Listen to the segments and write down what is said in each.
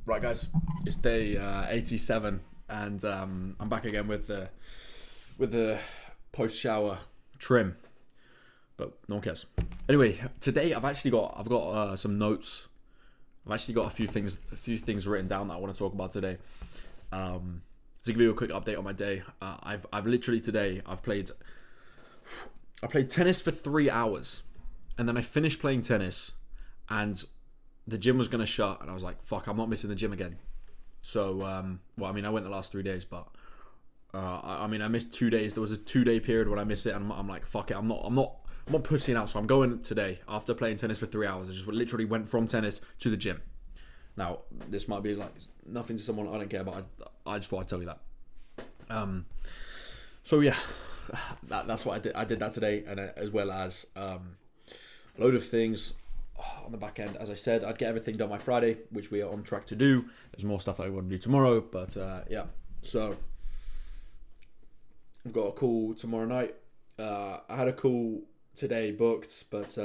Right, guys, it's day 87, and I'm back again with the post shower trim, but no one cares. Anyway, today I've got some notes. I've actually got a few things written down that I want to talk about today. To give you a quick update on my day, I've literally today I played tennis for 3 hours, and then I finished playing tennis, and the gym was going to shut, and I was like, fuck, I'm not missing the gym again. So, I went the last 3 days, but I missed 2 days. There was a 2 day period when I missed it, and I'm like, fuck it, I'm not pushing out. So I'm going today after playing tennis for 3 hours. I just literally went from tennis to the gym. Now, this might be like nothing to someone I don't care, but I just thought I'd tell you that. So yeah, that's what I did. I did that today, and as well as a load of things on the back end. As I said, I'd get everything done by Friday, which we are on track to do. There's more stuff that I want to do tomorrow, but yeah. So I've got a call tomorrow night. I had a call today booked, but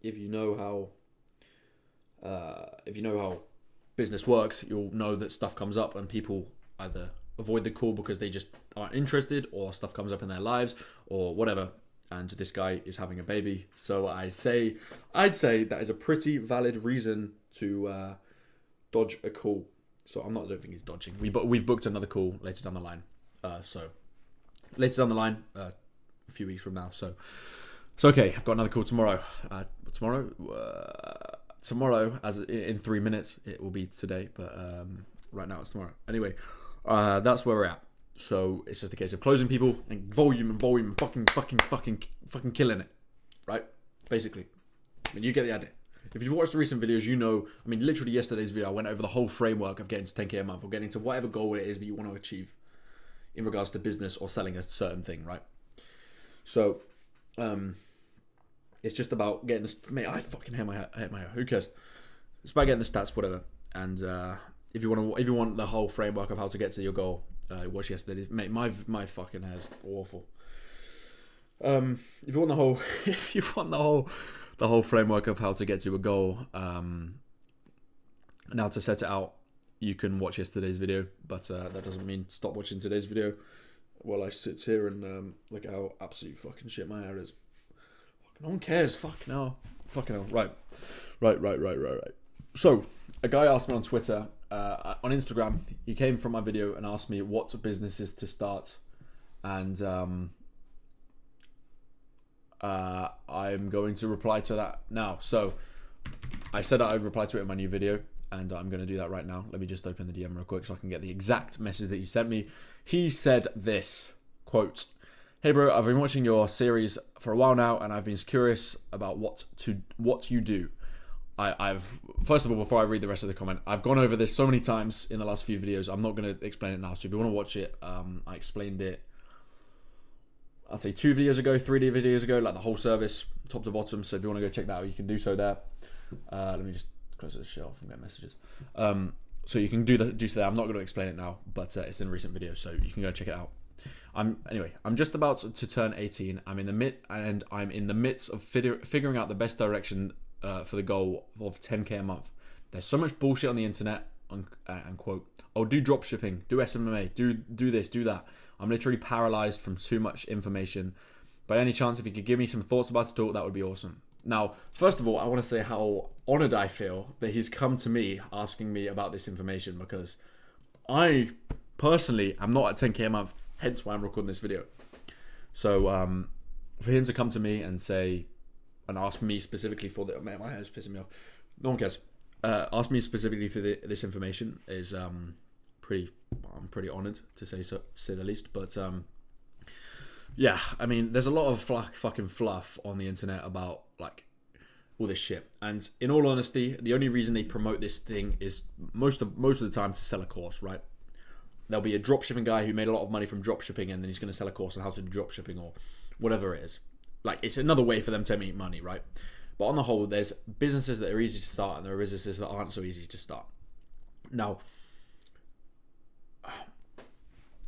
if you know how business works, you'll know that stuff comes up and people either avoid the call because they just aren't interested, or stuff comes up in their lives, or whatever. And this guy is having a baby, so I'd say that is a pretty valid reason to dodge a call. So I don't think he's dodging. We've booked another call later down the line. A few weeks from now. So okay. I've got another call tomorrow. Tomorrow, as in 3 minutes, it will be today, but right now it's tomorrow. Anyway, that's where we're at. So it's just a case of closing people and volume and fucking killing it, right? Basically, you get the idea. If you've watched the recent videos, you know, literally yesterday's video, I went over the whole framework of getting to 10k a month, or getting to whatever goal it is that you want to achieve in regards to business or selling a certain thing, right? So, it's just about getting this. Mate, I fucking hate my hair. Who cares? It's about getting the stats, whatever. And if you want the whole framework of how to get to your goal, watch yesterday's. Mate, my fucking hair's awful. If you want the whole framework of how to get to a goal, now to set it out, you can watch yesterday's video, but that doesn't mean stop watching today's video while I sit here and look at how absolute fucking shit my hair is. No one cares. Fuck no. Fucking hell. Right. So, a guy asked me on Twitter, on Instagram, he came from my video and asked me what businesses to start, and I'm going to reply to that now. So, I said I'd reply to it in my new video, and I'm going to do that right now. Let me just open the DM real quick so I can get the exact message that he sent me. He said this, quote, "Hey bro, I've been watching your series for a while now, and I've been curious about what you do. I've first of all, before I read the rest of the comment, I've gone over this so many times in the last few videos. I'm not going to explain it now. So if you want to watch it, I explained it, I'd say 2 videos ago, 3 videos ago, like the whole service, top to bottom. So if you want to go check that out, you can do so there. Let me just close this shit off and get messages. So you can do so there. I'm not going to explain it now, but it's in recent videos, so you can go check it out. I'm just about to turn 18. I'm in the midst of figuring out the best direction for the goal of 10k a month. There's so much bullshit on the internet, and quote, oh, do drop shipping, do SMMA, do this, do that. I'm literally paralyzed from too much information. By any chance, if you could give me some thoughts about it all, that would be awesome." Now, first of all, I want to say how honored I feel that he's come to me asking me about this information, because I personally am not at 10k a month, hence why I'm recording this video. So for him to come to me and ask me specifically for the, man, my hair's pissing me off. No one cares. Ask me specifically for this information is I'm pretty honored to say the least. But yeah, there's a lot of fucking fluff on the internet about like all this shit. And in all honesty, the only reason they promote this thing is most of the time to sell a course, right? There'll be a dropshipping guy who made a lot of money from dropshipping, and then he's going to sell a course on how to do dropshipping or whatever it is. Like, it's another way for them to make money, right? But on the whole, there's businesses that are easy to start, and there are businesses that aren't so easy to start. Now,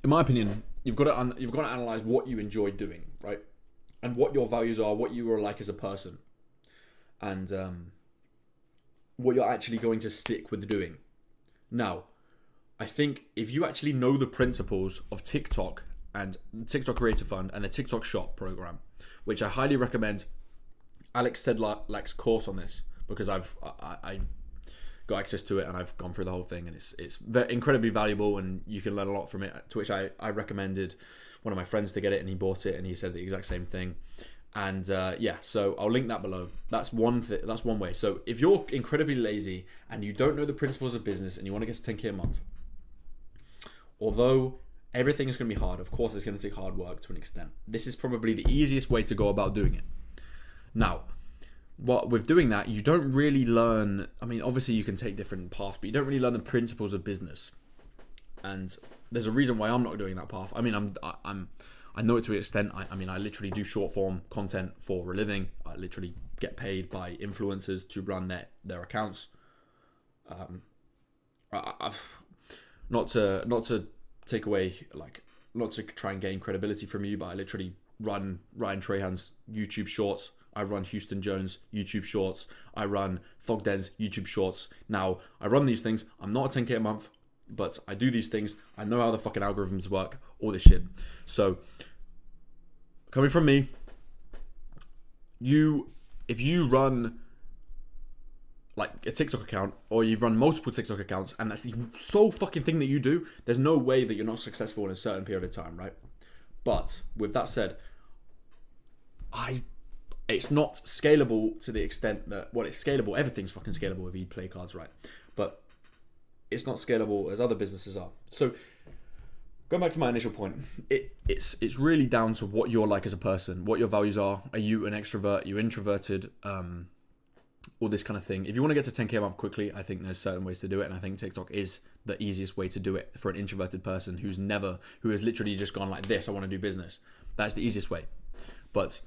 in my opinion, you've got to analyze what you enjoy doing, right? And what your values are, what you are like as a person, and what you're actually going to stick with doing. Now, I think if you actually know the principles of TikTok and TikTok Creator Fund and the TikTok Shop program, which I highly recommend Alex Sedlak's course on this, because I got access to it and I've gone through the whole thing, and it's very, incredibly valuable, and you can learn a lot from it, to which I recommended one of my friends to get it, and he bought it and he said the exact same thing. And so I'll link that below. That's that's one way. So if you're incredibly lazy and you don't know the principles of business and you want to get to 10k a month, although everything is going to be hard, of course it's going to take hard work to an extent, this is probably the easiest way to go about doing it. Now, what with doing that, you don't really learn, I mean, obviously you can take different paths, but you don't really learn the principles of business. And there's a reason why I'm not doing that path. I mean, I know it to an extent. I mean, I literally do short form content for a living. I literally get paid by influencers to run their accounts. Not to take away, like, not to try and gain credibility from you, but I literally run Ryan Trahan's YouTube Shorts. I run Houston Jones YouTube Shorts. I run Thogden's YouTube Shorts. Now, I run these things. I'm not a 10k a month, but I do these things. I know how the fucking algorithms work, all this shit. So, coming from me, if you run like a TikTok account, or you run multiple TikTok accounts, and that's the sole fucking thing that you do, there's no way that you're not successful in a certain period of time, right? But with that said, it's not scalable to the extent that, well, it's scalable. Everything's fucking scalable if you play cards right, but it's not scalable as other businesses are. So, going back to my initial point, it's really down to what you're like as a person, what your values are. Are you an extrovert? Are you introverted? All this kind of thing. If you want to get to 10k a month quickly, I think there's certain ways to do it, and I think TikTok is the easiest way to do it for an introverted person who has literally just gone like this, I want to do business. That's the easiest way. But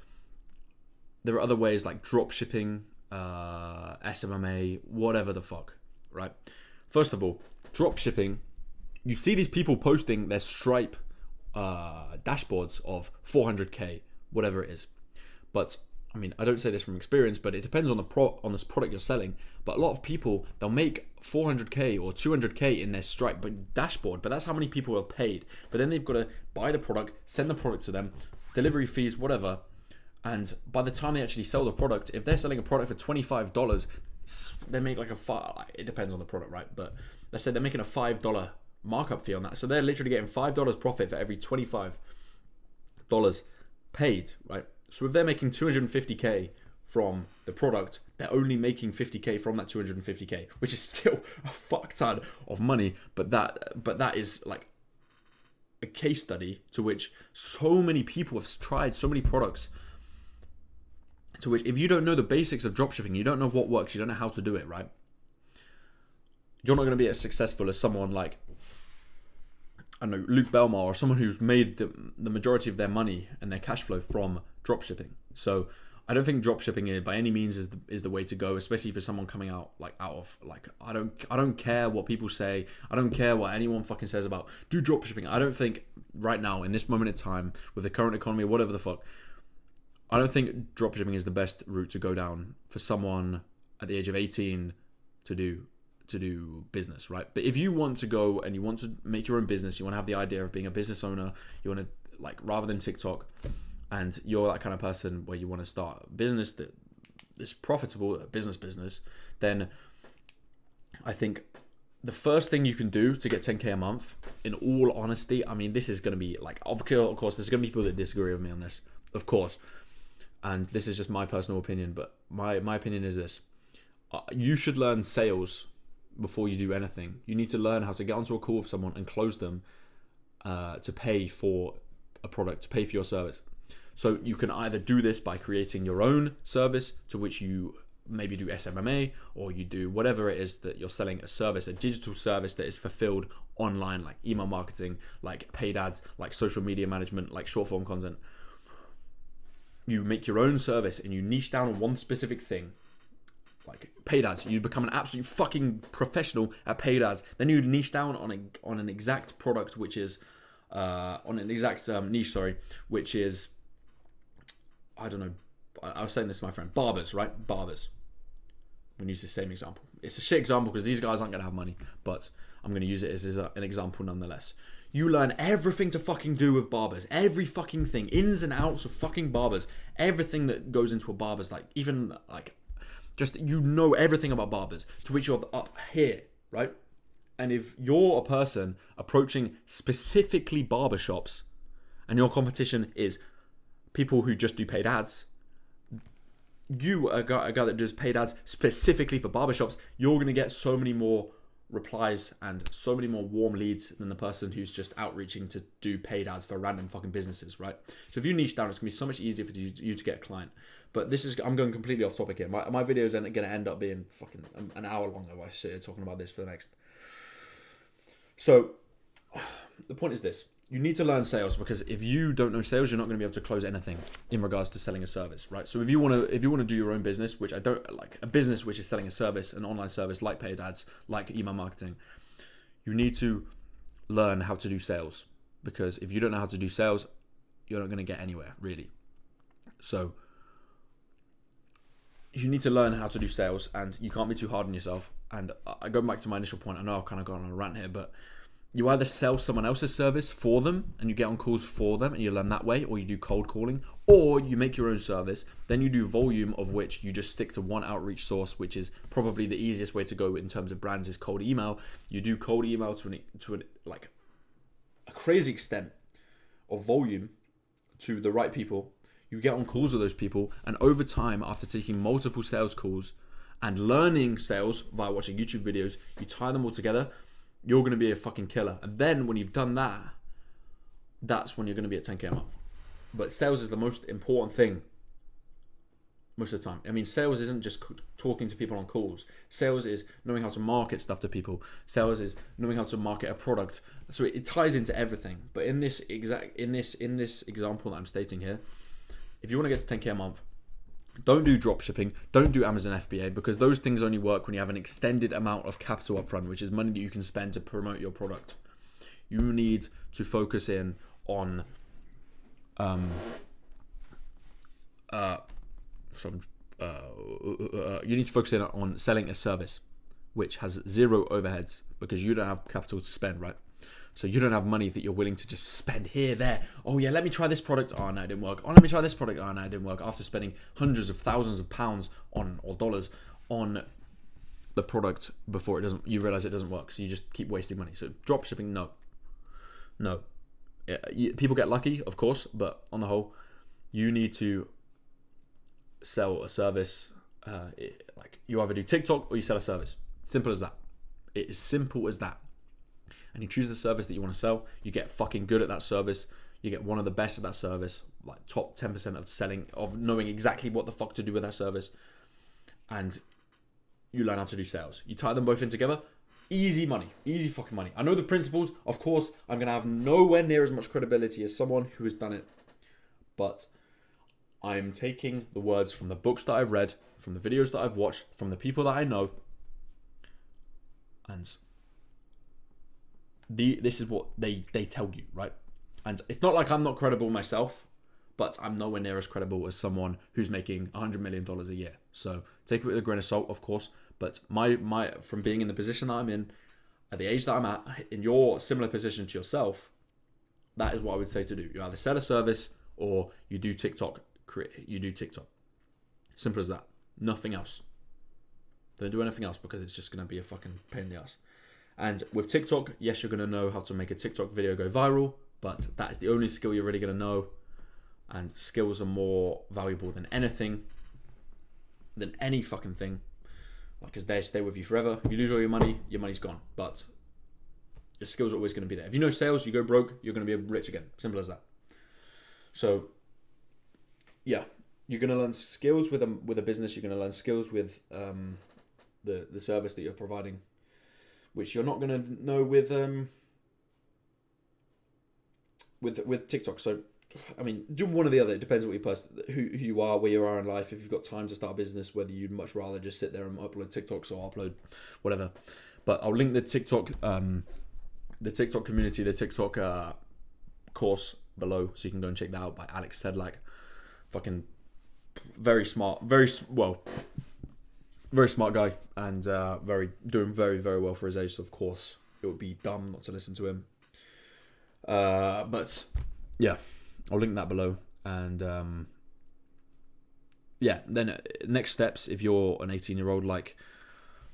there are other ways like drop shipping, SMMA, whatever the fuck, right? First of all, drop shipping, you see these people posting their Stripe dashboards of 400k, whatever it is. But I mean, I don't say this from experience, but it depends on on this product you're selling. But a lot of people, they'll make 400k or 200k in their Stripe dashboard, but that's how many people have paid. But then they've got to buy the product, send the product to them, delivery fees, whatever. And by the time they actually sell the product, if they're selling a product for $25, they make like it depends on the product, right? But let's say they're making a $5 markup fee on that. So they're literally getting $5 profit for every $25 paid, right? So if they're making 250k from the product, they're only making 50k from that 250k, which is still a fuck ton of money. But that is like a case study to which so many people have tried so many products, to which if you don't know the basics of dropshipping, you don't know what works, you don't know how to do it, right? You're not going to be as successful as someone like, I don't know, Luke Belmar, or someone who's made the majority of their money and their cash flow from dropshipping. So I don't think dropshipping by any means is the way to go, especially for someone coming out of I don't care what people say. I don't care what anyone fucking says about do dropshipping. I don't think right now in this moment in time with the current economy, whatever the fuck, I don't think dropshipping is the best route to go down for someone at the age of 18 to do business, right? But if you want to go and you want to make your own business, you want to have the idea of being a business owner, you want to, like, rather than TikTok, and you're that kind of person where you want to start a business that is profitable, a business, then I think the first thing you can do to get 10k a month, in all honesty, I mean, this is going to be like, of course, there's going to be people that disagree with me on this, of course, and this is just my personal opinion, but my opinion is this. You should learn sales before you do anything. You need to learn how to get onto a call with someone and close them to pay for a product, to pay for your service. So you can either do this by creating your own service, to which you maybe do SMMA, or you do whatever it is that you're selling, a service, a digital service that is fulfilled online, like email marketing, like paid ads, like social media management, like short form content. You make your own service and you niche down on one specific thing, like paid ads. You become an absolute fucking professional at paid ads. Then you niche down on an exact product, which is on an exact niche, which is, I don't know. I was saying this to my friend, barbers, right? Barbers. I'm gonna use the same example. it's a shit example because these guys aren't going to have money, but I'm going to use it as an example nonetheless. You learn everything to fucking do with barbers. Every fucking thing. Ins and outs of fucking barbers. Everything that goes into a barber's, like, even, like, just, you know everything about barbers. To which you're up here, right? And if you're a person approaching specifically barbershops and your competition is people who just do paid ads, you, a guy that does paid ads specifically for barbershops, you're going to get so many more replies and so many more warm leads than the person who's just outreaching to do paid ads for random fucking businesses, right? So if you niche down, it's going to be so much easier for you to get a client. But this is, I'm going completely off topic here. My video is going to end up being fucking an hour long if I sit here talking about this for the next. So the point is this. You need to learn sales, because if you don't know sales, you're not going to be able to close anything in regards to selling a service, right? So if you want to do your own business, which I don't like, a business which is selling a service, an online service like paid ads, like email marketing, you need to learn how to do sales, because if you don't know how to do sales, you're not going to get anywhere, really. So you need to learn how to do sales, and you can't be too hard on yourself. And I go back to my initial point. I know I've kind of gone on a rant here, but you either sell someone else's service for them and you get on calls for them and you learn that way, or you do cold calling, or you make your own service. Then you do volume, of which you just stick to one outreach source, which is probably the easiest way to go in terms of brands, is cold email. You do cold email to like a crazy extent of volume to the right people. You get on calls with those people, and over time, after taking multiple sales calls and learning sales via watching YouTube videos, you tie them all together. You're going to be a fucking killer. And then when you've done that, that's when you're going to be at 10K a month. But sales is the most important thing most of the time. I mean, sales isn't just talking to people on calls. Sales is knowing how to market stuff to people. Sales is knowing how to market a product. So it ties into everything. But in this example that I'm stating here, if you want to get to 10K a month, don't do drop shipping, don't do Amazon FBA, because those things only work when you have an extended amount of capital up front, which is money that you can spend to promote your product. You need to focus in on selling a service which has zero overheads, because you don't have capital to spend, right? So you don't have money that you're willing to just spend here, there. Oh yeah, let me try this product. Oh no, it didn't work. Oh, let me try this product. Oh no, it didn't work. After spending hundreds of thousands of pounds or dollars on the product before you realize it doesn't work. So you just keep wasting money. So drop shipping, no. People get lucky, of course, but on the whole, you need to sell a service. Like you either do TikTok or you sell a service. Simple as that. It is simple as that. And you choose the service that you want to sell. You get fucking good at that service. You get one of the best at that service, like top 10% of selling, of knowing exactly what the fuck to do with that service. And you learn how to do sales. You tie them both in together. Easy money. Easy fucking money. I know the principles. Of course, I'm going to have nowhere near as much credibility as someone who has done it. But I'm taking the words from the books that I've read, from the videos that I've watched, from the people that I know. And this is what they tell you, right? And it's not like I'm not credible myself, but I'm nowhere near as credible as someone who's making $100 million a year. So take it with a grain of salt, of course. But my from being in the position that I'm in, at the age that I'm at, in your similar position to yourself, that is what I would say to do. You either sell a service or you do TikTok. Simple as that. Nothing else. Don't do anything else, because it's just going to be a fucking pain in the ass. And with TikTok, yes, you're going to know how to make a TikTok video go viral, but that is the only skill you're really going to know. And skills are more valuable than anything, than any fucking thing. Like, because they stay with you forever. If you lose all your money's gone. But your skills are always going to be there. If you know sales, you go broke, you're going to be rich again. Simple as that. So, yeah, you're going to learn skills with a business. You're going to learn skills with the service that you're providing, which you're not going to know with TikTok. So, I mean, do one or the other. It depends on who you are, where you are in life. If you've got time to start a business, whether you'd much rather just sit there and upload TikToks or upload whatever. But I'll link the TikTok community, the TikTok course below, so you can go and check that out by Alex Sedlak. Fucking very smart, very smart guy, and doing very, very well for his age. So of course, it would be dumb not to listen to him. But yeah, I'll link that below. And yeah, then next steps, if you're an 18-year-old like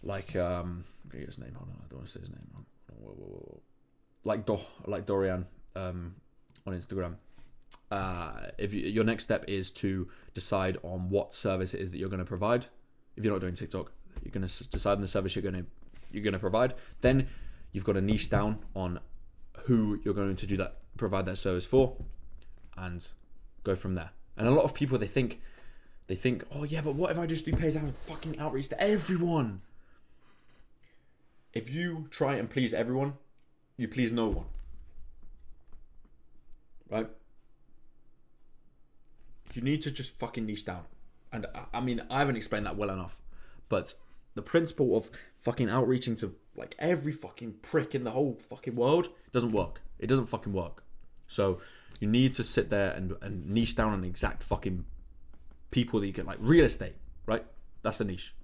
get his name. Hold on, I don't want to say his name. Whoa. Like Dorian on Instagram. If your next step is to decide on what service it is that you're going to provide. If you're not doing TikTok, you're going to decide on the service you're going to provide. Then you've got to niche down on who you're going to provide that service for, and go from there. And a lot of people they think, oh yeah, but what if I just do paid fucking outreach to everyone? If you try and please everyone, you please no one. Right? You need to just fucking niche down. And I mean, I haven't explained that well enough, but the principle of fucking outreaching to like every fucking prick in the whole fucking world doesn't work. It doesn't fucking work. So you need to sit there and niche down on exact fucking people that you get. Like real estate, right? That's a niche.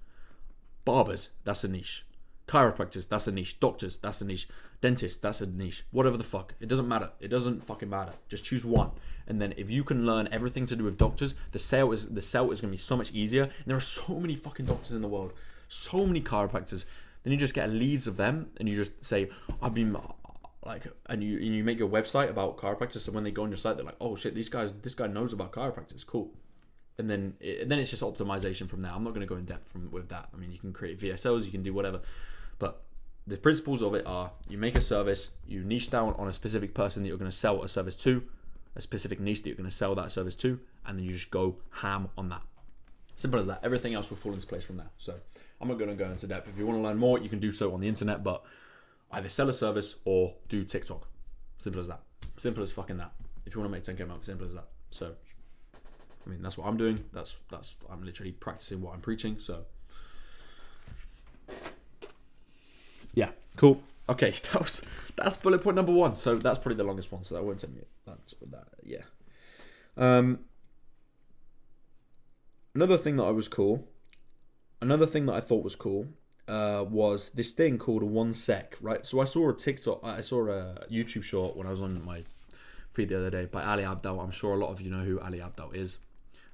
Barbers, that's a niche. Chiropractors, that's a niche. Doctors, that's a niche. Dentists, that's a niche. Whatever the fuck. It doesn't matter. It doesn't fucking matter. Just choose one. And then if you can learn everything to do with doctors, the sale is going to be so much easier. And there are so many fucking doctors in the world. So many chiropractors. Then you just get leads of them and you just say, I've been like, and you make your website about chiropractors. So when they go on your site, they're like, oh shit, this guy knows about chiropractors. Cool. And then it's just optimization from there. I'm not going to go in depth with that. I mean, you can create VSLs, you can do whatever. But the principles of it are, you make a service, you niche down on a specific person that you're going to sell a service to, a specific niche that you're going to sell that service to, and then you just go ham on that. Simple as that. Everything else will fall into place from there. So I'm not going to go into depth. If you want to learn more, you can do so on the internet, but either sell a service or do TikTok. Simple as that. Simple as fucking that. If you want to make 10K a month, simple as that. So, I mean, that's what I'm doing. I'm literally practicing what I'm preaching. So, yeah, cool. Okay, that's bullet point number 1. So that's probably the longest one. So that won't take me. Yeah. Another thing that I thought was cool, was this thing called 1 sec, right? So I saw a YouTube short when I was on my feed the other day by Ali Abdaal. I'm sure a lot of you know who Ali Abdaal is.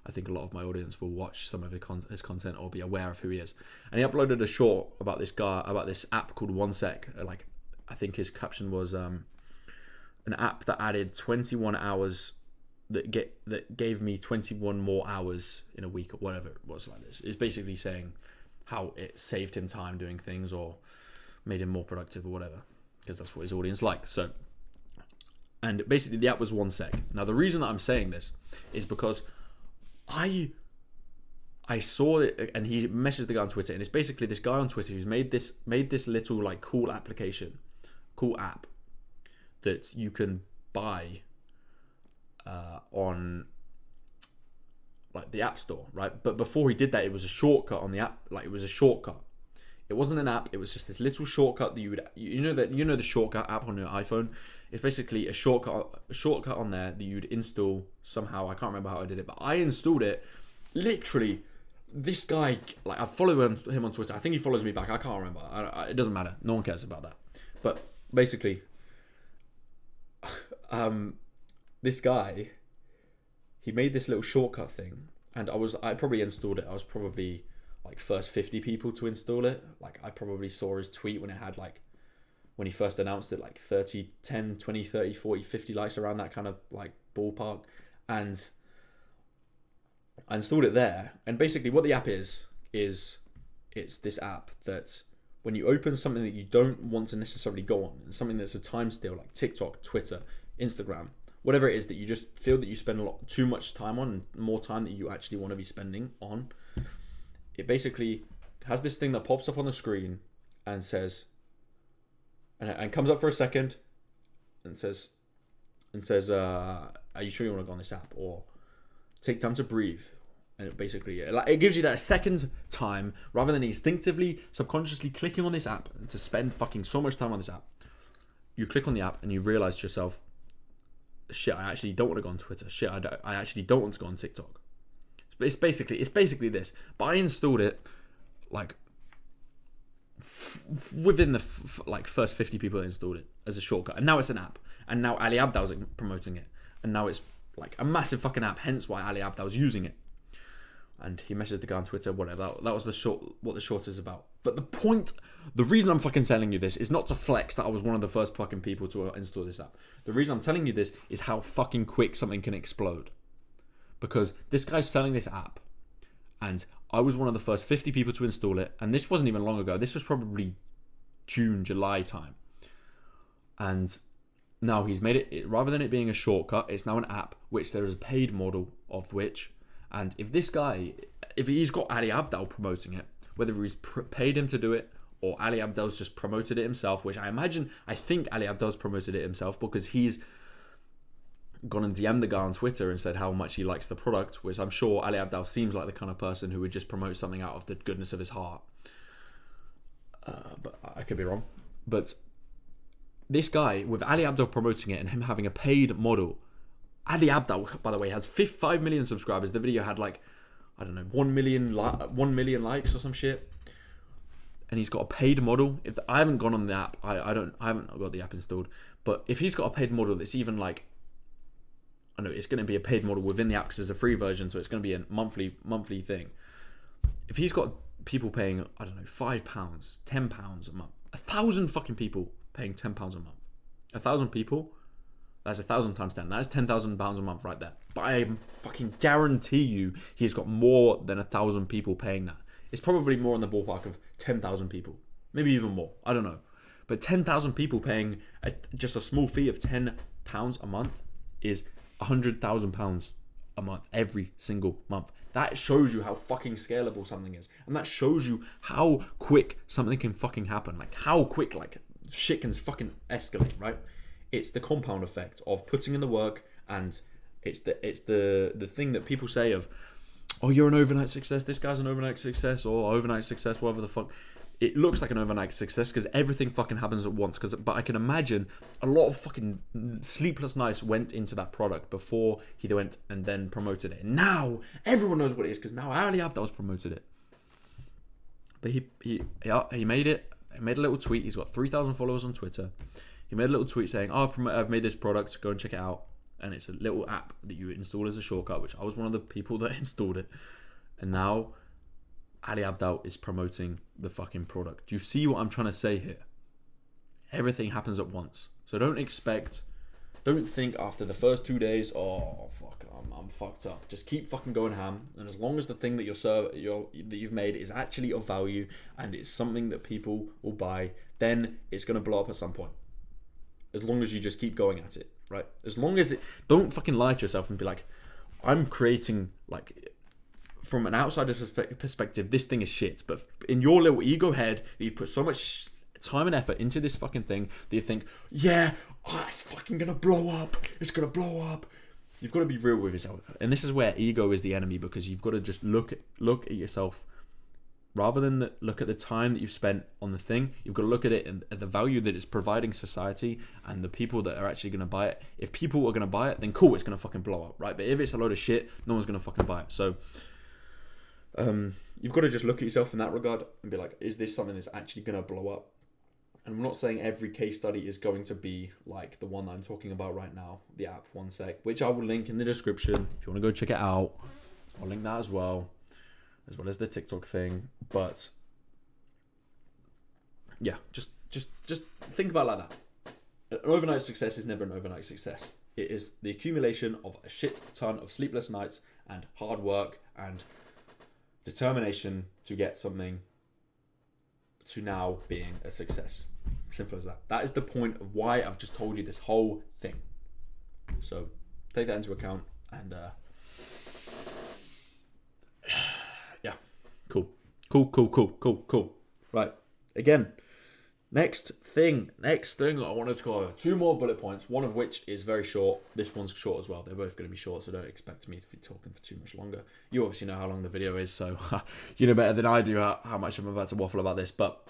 I think a lot of my audience will watch some of his content or be aware of who he is. And he uploaded a short about this app called 1 sec. Like, I think his caption was an app that added 21 hours that gave me 21 more hours in a week or whatever it was like this. It's basically saying how it saved him time doing things or made him more productive or whatever, because that's what his audience likes. So, and basically the app was 1 sec. Now the reason that I'm saying this is because I saw it, and he messaged the guy on Twitter, and it's basically this guy on Twitter who's made this little like cool app that you can buy on like the App Store, right? But before he did that, it was a shortcut on the app. Like, it was a shortcut. It wasn't an app. It was just this little shortcut that you know the shortcut app on your iPhone. It's basically a shortcut on there that you'd install somehow. I can't remember how I did it, but I installed it. Literally, this guy, like, I follow him on Twitter. I think he follows me back. I can't remember. It doesn't matter. No one cares about that. But basically, this guy, he made this little shortcut thing, and I probably installed it. I was probably like first 50 people to install it. Like, I probably saw his tweet when it had like, when he first announced it, like 30, 10, 20, 30, 40, 50 likes, around that kind of like ballpark. And I installed it there. And basically what the app is it's this app that when you open something that you don't want to necessarily go on, something that's a time steal, like TikTok, Twitter, Instagram, whatever it is that you just feel that you spend too much time on, and more time that you actually want to be spending on, it basically has this thing that pops up on the screen and says, and comes up for a second and says, are you sure you want to go on this app? Or take time to breathe. And it gives you that second time, rather than instinctively, subconsciously clicking on this app and to spend fucking so much time on this app. You click on the app and you realize to yourself, shit, I actually don't want to go on Twitter. Shit, I actually don't want to go on TikTok. It's basically this. But I installed it like within the first 50 people that installed it as a shortcut, and now it's an app, and now Ali Abdaal's promoting it, and now it's like a massive fucking app, hence why Ali Abdaal's using it. And he messaged the guy on Twitter, whatever. That was what the short is about. But the reason I'm fucking telling you this is not to flex that I was one of the first fucking people to install this app. The reason I'm telling you this is how fucking quick something can explode. Because this guy's selling this app, and I was one of the first 50 people to install it, and this wasn't even long ago. This was probably June, July time. And now he's made it, rather than it being a shortcut, it's now an app, which there is a paid model of which. And if this guy, if he's got Ali Abdaal promoting it, whether he's paid him to do it or Ali Abdaal's just promoted it himself, which I think Ali Abdaal's promoted it himself because he's gone and DM'd the guy on Twitter and said how much he likes the product, which I'm sure Ali Abdaal seems like the kind of person who would just promote something out of the goodness of his heart. But I could be wrong. But this guy, with Ali Abdaal promoting it and him having a paid model, Ali Abdaal, by the way, has 5 million subscribers. The video had 1 million likes or some shit. And he's got a paid model. I haven't gone on the app. I haven't got the app installed. But if he's got a paid model that's even it's going to be a paid model within the app because it's a free version, so it's going to be a monthly thing. If he's got people paying, £5, £10 a month, 1,000 fucking people paying £10 a month, 1,000 people. That's 1,000 times 10. That's £10,000 a month right there. But I fucking guarantee you he's got more than 1,000 people paying that. It's probably more in the ballpark of 10,000 people. Maybe even more. I don't know. But 10,000 people paying just a small fee of £10 a month is £100,000 a month every single month. That shows you how fucking scalable something is. And that shows you how quick something can fucking happen. Like how quick shit can fucking escalate, right? It's the compound effect of putting in the work, and it's the thing that people say of, oh, you're an overnight success, this guy's an overnight success, or overnight success, whatever the fuck. It looks like an overnight success because everything fucking happens at once. But I can imagine a lot of fucking sleepless nights went into that product before he went and then promoted it. Now everyone knows what it is because now Ali Abdaal's promoted it. But he made it. He made a little tweet. He's got 3,000 followers on Twitter. He made a little tweet saying, oh, I've made this product, go and check it out. And it's a little app that you install as a shortcut, which I was one of the people that installed it. And now Ali Abdaal is promoting the fucking product. Do you see what I'm trying to say here? Everything happens at once. So don't think after the first 2 days, oh, fuck, I'm fucked up. Just keep fucking going ham. And as long as the thing that that you've made is actually of value and it's something that people will buy, then it's going to blow up at some point. As long as you just keep going at it, right? As long as don't fucking lie to yourself and be like, I'm creating, from an outsider's perspective, this thing is shit. But in your little ego head, you've put so much time and effort into this fucking thing that you think, yeah, it's fucking gonna blow up. It's gonna blow up. You've got to be real with yourself. And this is where ego is the enemy, because you've got to just look at yourself. Rather than look at the time that you've spent on the thing, you've got to look at it and at the value that it's providing society and the people that are actually going to buy it. If people are going to buy it, then cool, it's going to fucking blow up, right? But if it's a load of shit, no one's going to fucking buy it. So you've got to just look at yourself in that regard and be like, is this something that's actually going to blow up? And I'm not saying every case study is going to be like the one that I'm talking about right now, the app One Sec, which I will link in the description. If you want to go check it out, I'll link that as well as the TikTok thing. But yeah, just think about it like that. An overnight success is never an overnight success. It is the accumulation of a shit ton of sleepless nights and hard work and determination to get something to now being a success. Simple as that. That is the point of why I've just told you this whole thing. So take that into account and yeah, cool. Right, again, next thing I wanted to cover. 2 more bullet points, one of which is very short. This one's short as well. They're both going to be short, so don't expect me to be talking for too much longer. You obviously know how long the video is, so you know better than I do how much I'm about to waffle about this. But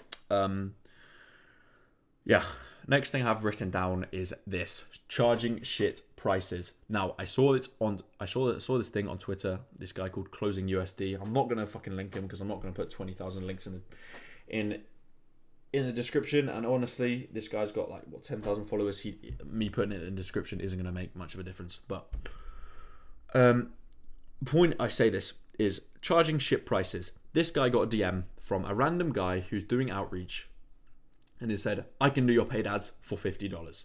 yeah, Next thing I've written down is this: charging shit prices. Now, I saw this thing on Twitter. This guy called Closing USD. I'm not gonna fucking link him because I'm not gonna put 20,000 links in the description. And honestly, this guy's got like 10,000 followers. Me putting it in the description isn't gonna make much of a difference. But point I say this is charging shit prices. This guy got a DM from a random guy who's doing outreach. And he said, I can do your paid ads for $50.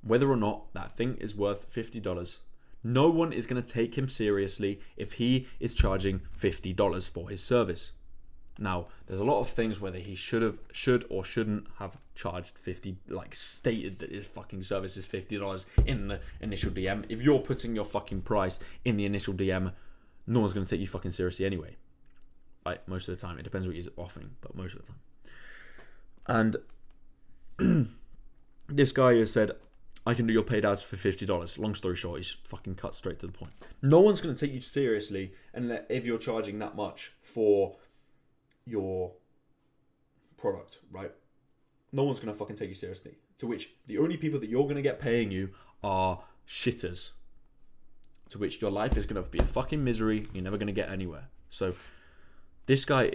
Whether or not that thing is worth $50, no one is going to take him seriously if he is charging $50 for his service. Now, there's a lot of things whether he should or shouldn't have charged 50, like stated that his fucking service is $50 in the initial DM. If you're putting your fucking price in the initial DM, no one's going to take you fucking seriously anyway. Right? Most of the time. It depends what you're offering, but most of the time. And this guy has said, I can do your paid ads for $50. Long story short, he's fucking cut straight to the point. No one's going to take you seriously if you're charging that much for your product, right? No one's going to fucking take you seriously. To which the only people that you're going to get paying you are shitters. To which your life is going to be a fucking misery. You're never going to get anywhere. So this guy,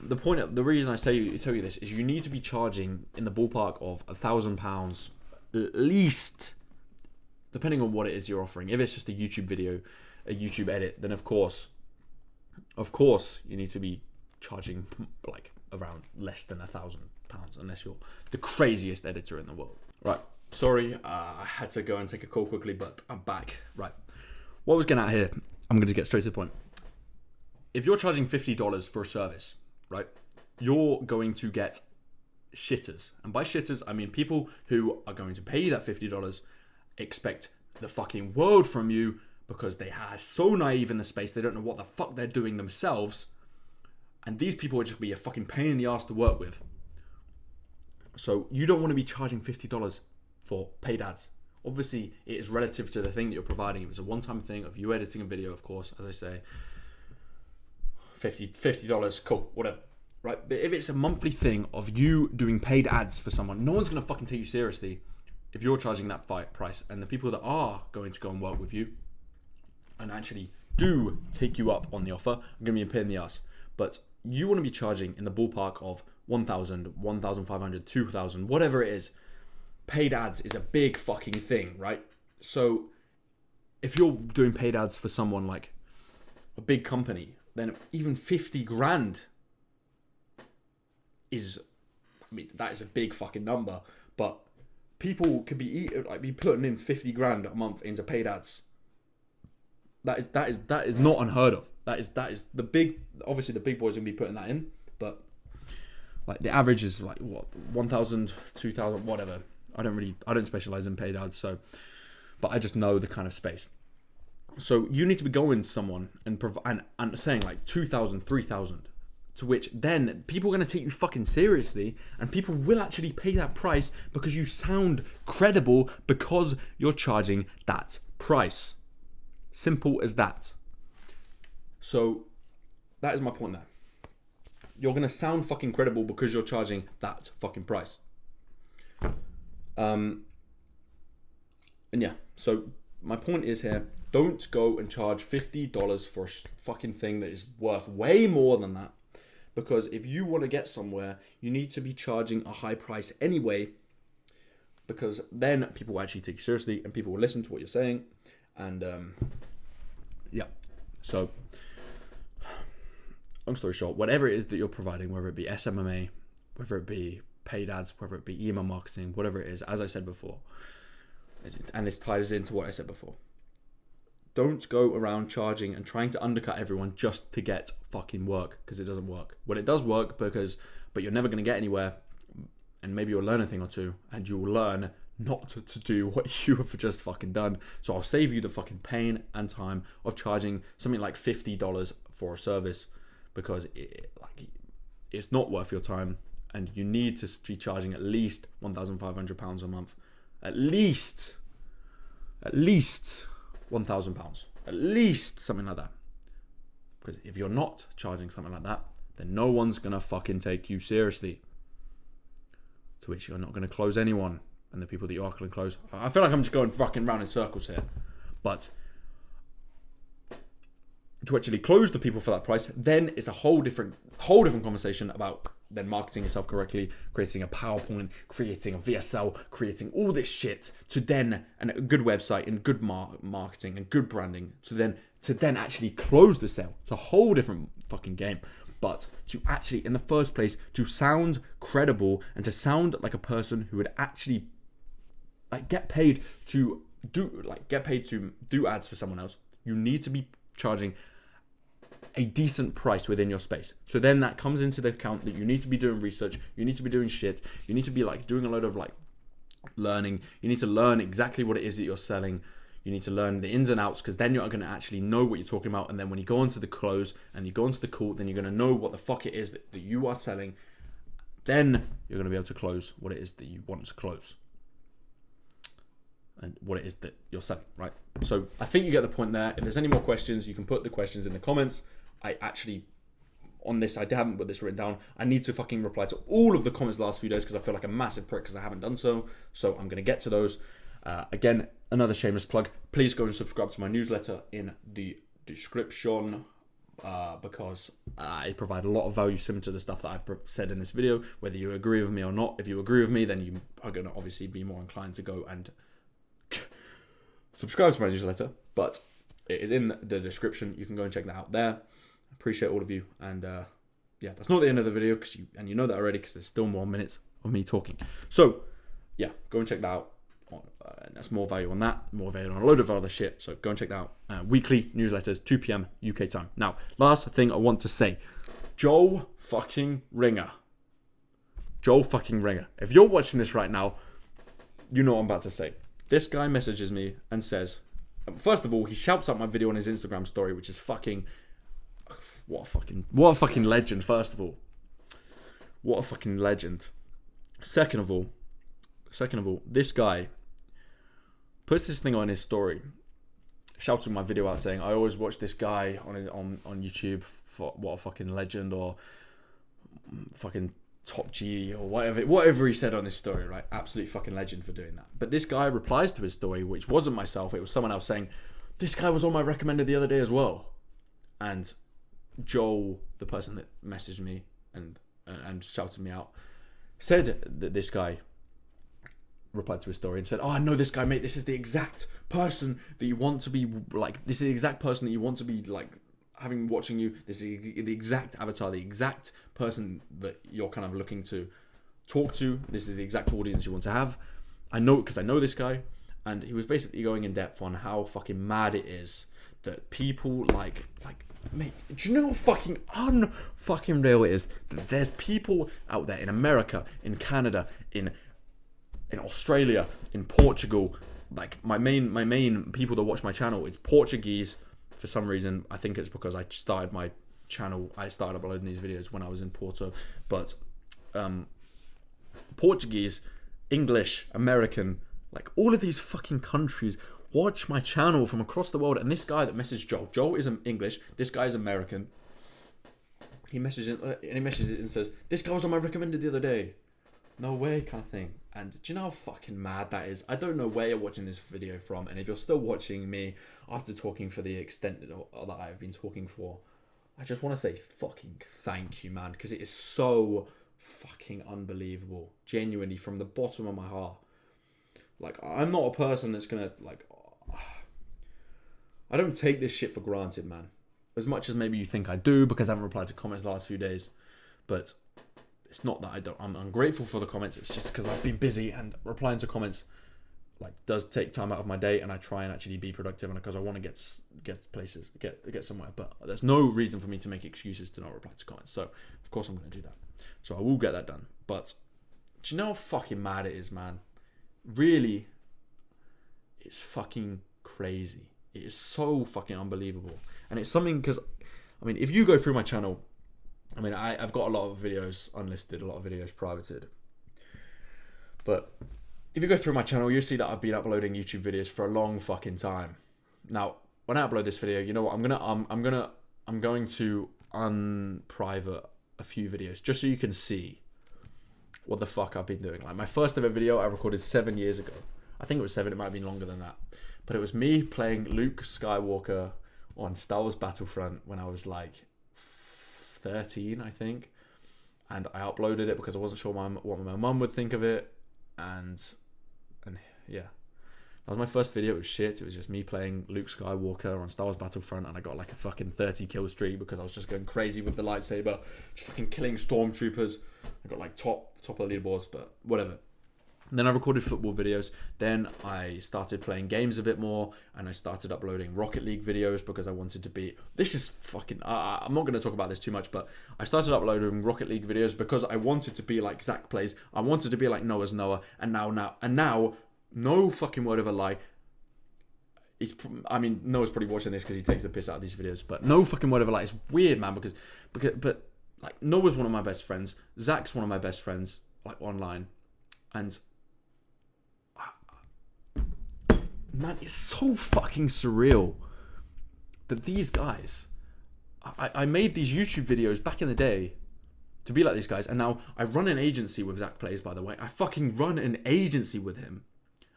the reason I tell you this is you need to be charging in the ballpark of £1,000 at least, depending on what it is you're offering. If it's just a YouTube video, a YouTube edit, then of course, you need to be charging like around less than £1,000 unless you're the craziest editor in the world. Right. Sorry, I had to go and take a call quickly, but I'm back. Right. What I was getting at here, I'm going to get straight to the point. If you're charging $50 for a service, right, you're going to get shitters. And by shitters, I mean people who are going to pay you that $50, expect the fucking world from you because they are so naive in the space, they don't know what the fuck they're doing themselves. And these people are just be a fucking pain in the ass to work with. So you don't want to be charging $50 for paid ads. Obviously, it is relative to the thing that you're providing. If it's a one-time thing of you editing a video, of course, as I say, $50, cool, whatever, right? But if it's a monthly thing of you doing paid ads for someone, no one's going to fucking take you seriously if you're charging that price. And the people that are going to go and work with you and actually do take you up on the offer are going to be a pain in the ass. But you want to be charging in the ballpark of 1,000, 1,500, 2,000, whatever it is. Paid ads is a big fucking thing, right? So if you're doing paid ads for someone like a big company, then even 50 grand is, I mean, that is a big fucking number. But people could be putting in 50 grand a month into paid ads. That is not unheard of. That is the big. Obviously, the big boys are gonna be putting that in, but like the average is like what 1,000, 2,000, whatever. I don't specialize in paid ads, but I just know the kind of space. So you need to be going to someone and saying like 2,000, 3,000, to which then people are going to take you fucking seriously and people will actually pay that price because you sound credible because you're charging that price. Simple as that. So that is my point there. You're going to sound fucking credible because you're charging that fucking price. And yeah, so my point is here, don't go and charge $50 for a fucking thing that is worth way more than that. Because if you want to get somewhere, you need to be charging a high price anyway. Because then people will actually take you seriously and people will listen to what you're saying. And yeah, so long story short, whatever it is that you're providing, whether it be SMMA, whether it be paid ads, whether it be email marketing, whatever it is, as I said before, and this ties into what I said before, don't go around charging and trying to undercut everyone just to get fucking work, because it doesn't work. Well, it does work but you're never going to get anywhere, and maybe you'll learn a thing or two, and you'll learn not to do what you have just fucking done. So I'll save you the fucking pain and time of charging something like $50 for a service, because it's not worth your time, and you need to be charging at least £1,500 a month. At least £1,000. At least something like that. Because if you're not charging something like that, then no one's gonna fucking take you seriously. to which you're not going to close anyone, and the people that you are going to close. I feel like I'm just going fucking round in circles here, but to actually close the people for that price, then it's a whole different conversation about then marketing yourself correctly, creating a PowerPoint, creating a VSL, creating all this shit to then, and a good website and good marketing and good branding to then actually close the sale. It's a whole different fucking game. But to actually, in the first place, to sound credible and to sound like a person who would actually get paid to do ads for someone else, you need to be charging a decent price within your space. So then that comes into the account that you need to be doing research, you need to be doing shit, you need to be doing a load of learning, you need to learn exactly what it is that you're selling, you need to learn the ins and outs, because then you're going to actually know what you're talking about, and then when you go into the close and you go into the call, then you're going to know what the fuck it is that you are selling, then you're going to be able to close what it is that you want to close and what it is that you're selling, right? So I think you get the point there. If there's any more questions, you can put the questions in the comments. I haven't put this written down. I need to fucking reply to all of the comments the last few days because I feel like a massive prick because I haven't done so. So I'm going to get to those. Again, another shameless plug. Please go and subscribe to my newsletter in the description because I provide a lot of value similar to the stuff that I've said in this video, whether you agree with me or not. If you agree with me, then you are going to obviously be more inclined to go and subscribe to my newsletter, but it is in the description. You can go and check that out there. Appreciate all of you, and yeah, that's not the end of the video because you know that already because there's still more minutes of me talking. So yeah, go and check that out. That's more value on that, more value on a load of other shit. So go and check that out. Weekly newsletters, 2 p.m. UK time. Now, last thing I want to say, Joel fucking Ringer. If you're watching this right now, you know what I'm about to say. This guy messages me and says, first of all, he shouts out my video on his Instagram story, which is fucking, what a fucking legend, first of all. What a fucking legend. Second of all, this guy puts this thing on his story, shouting my video out saying, I always watch this guy on YouTube, what a fucking legend, or fucking top G, or whatever he said on his story, right? Absolute fucking legend for doing that. But this guy replies to his story, which wasn't myself, it was someone else, saying, this guy was on my recommended the other day as well. And Joel, the person that messaged me and shouted me out, said that this guy replied to his story and said, oh, I know this guy, mate, this is the exact person that you want to be like, this is the exact person that you want to be like having watching you. This is the exact avatar, the exact person that you're kind of looking to talk to. This is the exact audience you want to have. I know, because I know this guy, and he was basically going in depth on how fucking mad it is that people like mate, do you know how fucking unfucking real it is that there's people out there in America, in Canada, in Australia, in Portugal, like my main people that watch my channel, it's Portuguese. For some reason, I think it's because I started my channel, I started uploading these videos when I was in Porto, but Portuguese, English, American, like all of these fucking countries watch my channel from across the world. And this guy that messaged Joel is English, this guy is American. He messages it and says, this guy was on my recommended the other day. No way, kind of thing. And do you know how fucking mad that is? I don't know where you're watching this video from, and if you're still watching me after talking for the extent that I've been talking for, I just want to say fucking thank you, man, because it is so fucking unbelievable. Genuinely, from the bottom of my heart. Like, I'm not a person that's gonna, like, I don't take this shit for granted, man. As much as maybe you think I do, because I haven't replied to comments the last few days. But it's not that I'm ungrateful for the comments. It's just because I've been busy, and replying to comments like does take time out of my day, and I try and actually be productive, and because I want to get places, get somewhere. But there's no reason for me to make excuses to not reply to comments. So of course I'm going to do that. So I will get that done. But do you know how fucking mad it is, man? Really, it's fucking crazy. It is so fucking unbelievable, and it's something because, I mean, if you go through my channel. I mean, I've got a lot of videos unlisted, a lot of videos privated. But if you go through my channel, you'll see that I've been uploading YouTube videos for a long fucking time. Now, when I upload this video, you know what? I'm going to unprivate a few videos just so you can see what the fuck I've been doing. Like my first ever video I recorded 7 years ago. I think it was 7, it might have been longer than that. But it was me playing Luke Skywalker on Star Wars Battlefront when I was like 13, I think. And I uploaded it because I wasn't sure what my mum would think of it. And yeah. That was my first video. It was shit. It was just me playing Luke Skywalker on Star Wars Battlefront, and I got like a fucking 30 kill streak because I was just going crazy with the lightsaber, just fucking killing stormtroopers. I got like top of the leaderboards, but whatever. And then I recorded football videos. Then I started playing games a bit more, and I started uploading Rocket League videos because I wanted to be. This is fucking. I'm not going to talk about this too much, but I started uploading Rocket League videos because I wanted to be like Zach Plays. I wanted to be like Noah's Noah, and now. No fucking word of a lie. Noah's probably watching this because he takes the piss out of these videos. But no fucking word of a lie. It's weird, man, because like Noah's one of my best friends. Zach's one of my best friends, like online, and man, it's so fucking surreal that these guys. I made these YouTube videos back in the day to be like these guys, and now I run an agency with Zach Plays. By the way, I fucking run an agency with him.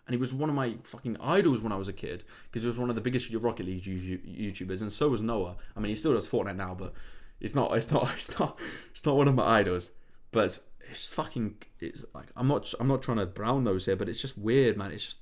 And he was one of my fucking idols when I was a kid because he was one of the biggest Rocket League YouTubers, and so was Noah. I mean, he still does Fortnite now, but it's not one of my idols. But it's just fucking. It's like I'm not trying to brown nose here, but it's just weird, man. It's just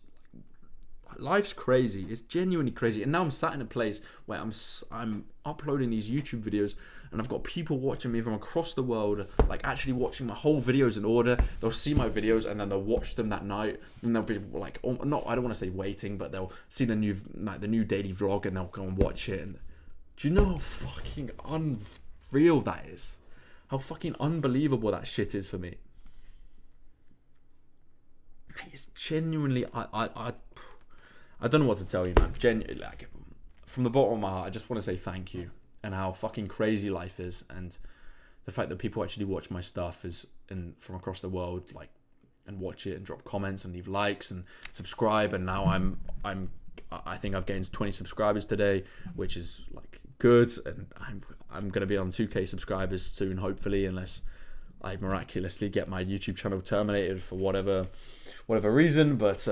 life's crazy. It's genuinely crazy. And now I'm sat in a place where I'm uploading these YouTube videos, and I've got people watching me from across the world, like actually watching my whole videos in order. They'll see my videos and then they'll watch them that night, and they'll be like, I don't want to say waiting, but they'll see the new daily vlog and they'll go and watch it. And do you know how fucking unreal that is? How fucking unbelievable that shit is for me. It's genuinely, I don't know what to tell you, man. Genuinely, like, from the bottom of my heart, I just want to say thank you, and how fucking crazy life is, and the fact that people actually watch my stuff from across the world, like, and watch it and drop comments and leave likes and subscribe. And now I think I've gained 20 subscribers today, which is like good, and I'm gonna be on 2K subscribers soon, hopefully, unless I miraculously get my YouTube channel terminated for whatever reason, but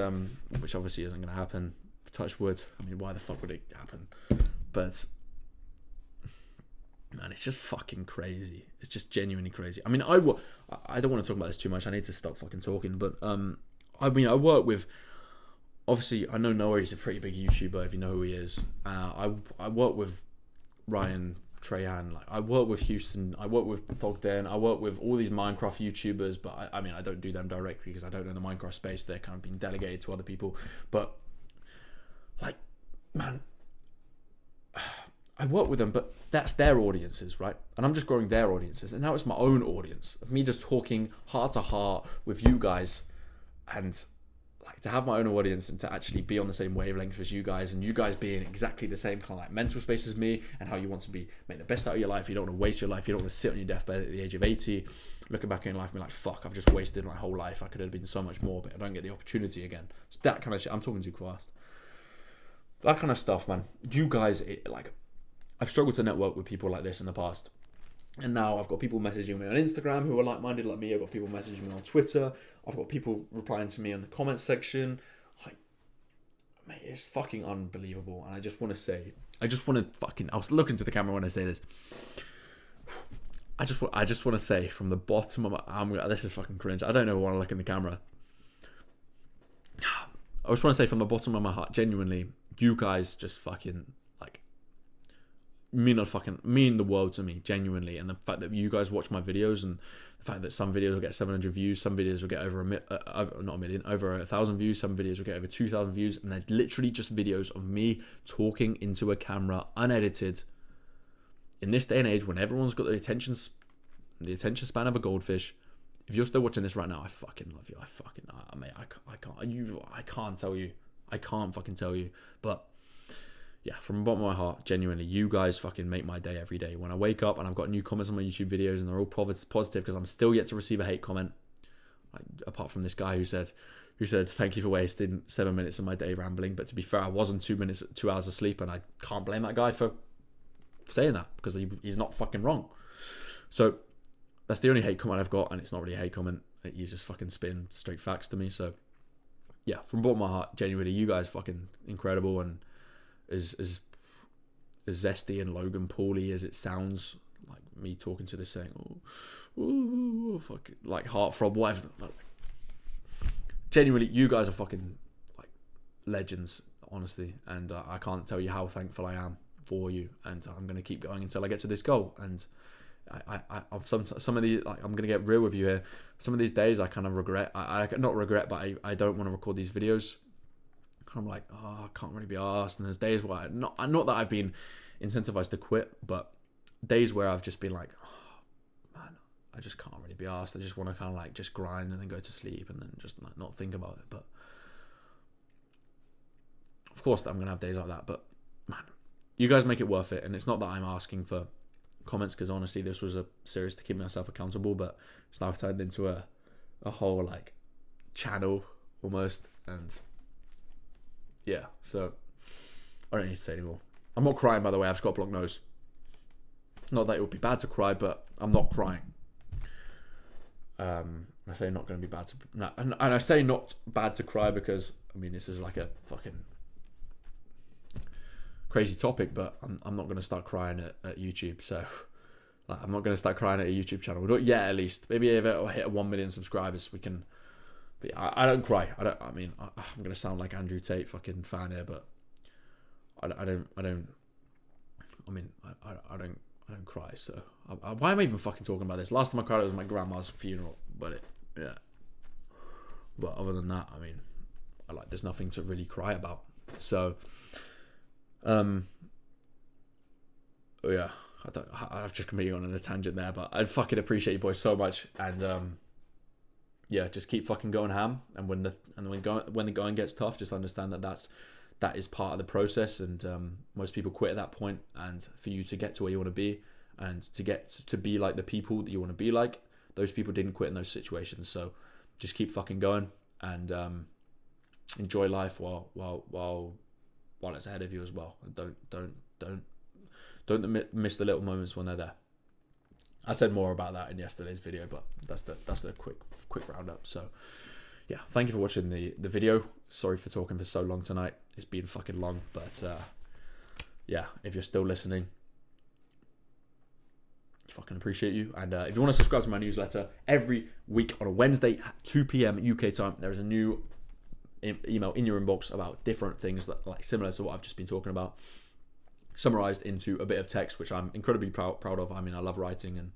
which obviously isn't going to happen. Touch wood. I mean, why the fuck would it happen? But man, it's just fucking crazy. It's just genuinely crazy. I mean, I don't want to talk about this too much. I need to stop fucking talking. But I work with. Obviously, I know Noah. He's a pretty big YouTuber. If you know who he is, I work with Ryan Trahan, like I work with Houston, I work with Thogden, I work with all these Minecraft YouTubers, but I don't do them directly because I don't know the Minecraft space. They're kind of being delegated to other people. But like, man, I work with them, but that's their audiences, right? And I'm just growing their audiences, and now it's my own audience of me just talking heart to heart with you guys, and like to have my own audience and to actually be on the same wavelength as you guys, and you guys being exactly the same kind of like mental space as me, and how you want to make the best out of your life. You don't want to waste your life. You don't want to sit on your deathbed at the age of 80 looking back in your life and be like, fuck, I've just wasted my whole life. I could have been so much more, but I don't get the opportunity again. It's that kind of shit. I'm talking too fast. That kind of stuff, man. You guys, I've struggled to network with people like this in the past. And now I've got people messaging me on Instagram who are like-minded like me. I've got people messaging me on Twitter. I've got people replying to me in the comments section. Like, mate, it's fucking unbelievable. And I just want to fucking, I'll look into the camera when I say this. I just want to say from the bottom of my, this is fucking cringe. I don't ever want to look in the camera. I just want to say from the bottom of my heart, genuinely, you guys just fucking, like, mean the world to me, genuinely. And the fact that you guys watch my videos, and the fact that some videos will get 700 views, some videos will get over over 1,000 views, some videos will get over 2,000 views, and they're literally just videos of me talking into a camera, unedited. In this day and age, when everyone's got the attention span of a goldfish, if you're still watching this right now, I fucking love you. I can't tell you. I can't fucking tell you. But yeah, from the bottom of my heart, genuinely, you guys fucking make my day every day. When I wake up and I've got new comments on my YouTube videos and they're all positive, because I'm still yet to receive a hate comment, like, apart from this guy who said, thank you for wasting 7 minutes of my day rambling. But to be fair, I was on 2 hours of sleep, and I can't blame that guy for saying that, because he's not fucking wrong. So that's the only hate comment I've got, and it's not really a hate comment. you just fucking spin straight facts to me. So yeah, from bottom of my heart, genuinely, you guys fucking incredible, and as zesty and Logan Pauly as it sounds, like me talking to this saying, fuck, like heartthrob, whatever. Like, genuinely, you guys are fucking like legends, honestly, and I can't tell you how thankful I am for you, and I'm gonna keep going until I get to this goal. And I've some of the, like, I'm gonna get real with you here. Some of these days I kind of regret. I not regret, but I don't want to record these videos. I'm like, I can't really be arsed. And there's days where not that I've been incentivized to quit, but days where I've just been like, man, I just can't really be arsed. I just want to kind of like just grind and then go to sleep and then just like not think about it. But of course I'm gonna have days like that. But man, you guys make it worth it. And it's not that I'm asking for comments, because honestly this was a series to keep myself accountable, but it's now turned into a whole like channel almost. And yeah, so I don't need to say anymore. I'm not crying, by the way. I've just got a blocked nose. Not that it would be bad to cry, but I'm not crying. I say not going to be bad to, and I say not bad to cry because I mean this is like a fucking crazy topic, but I'm not going to start crying at YouTube. So like, I'm not going to start crying at a YouTube channel. Not yet, at least. Maybe if it'll hit 1 million subscribers, we can. But I don't cry. I'm going to sound like Andrew Tate fucking fan here, but I don't cry. So why am I even fucking talking about this? Last time I cried was my grandma's funeral, but But other than that, I mean, there's nothing to really cry about. So, yeah, I've just completely gone on a tangent there, but I fucking appreciate you boys so much, and yeah, just keep fucking going ham. And when the going gets tough, just understand that is part of the process. And most people quit at that point. And for you to get to where you want to be, and to get to be like the people that you want to be like, those people didn't quit in those situations. So just keep fucking going, and enjoy life while it's ahead of you as well. And don't miss the little moments when they're there. I said more about that in yesterday's video, but that's the quick roundup. So yeah, thank you for watching the video. Sorry for talking for so long tonight. It's been fucking long, but yeah, if you're still listening, fucking appreciate you. And if you want to subscribe to my newsletter, every week on a Wednesday at 2 p.m. UK time, there is a new email in your inbox about different things that like similar to what I've just been talking about, summarized into a bit of text, which I'm incredibly proud of. I mean, I love writing and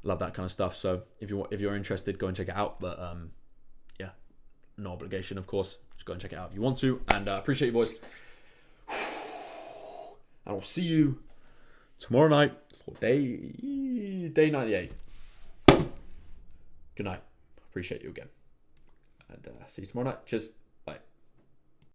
love that kind of stuff. So if you're interested, go and check it out. But yeah, no obligation, of course. Just go and check it out if you want to. And appreciate you, boys. And I'll see you tomorrow night for day 98. Good night. Appreciate you again. And see you tomorrow night. Cheers.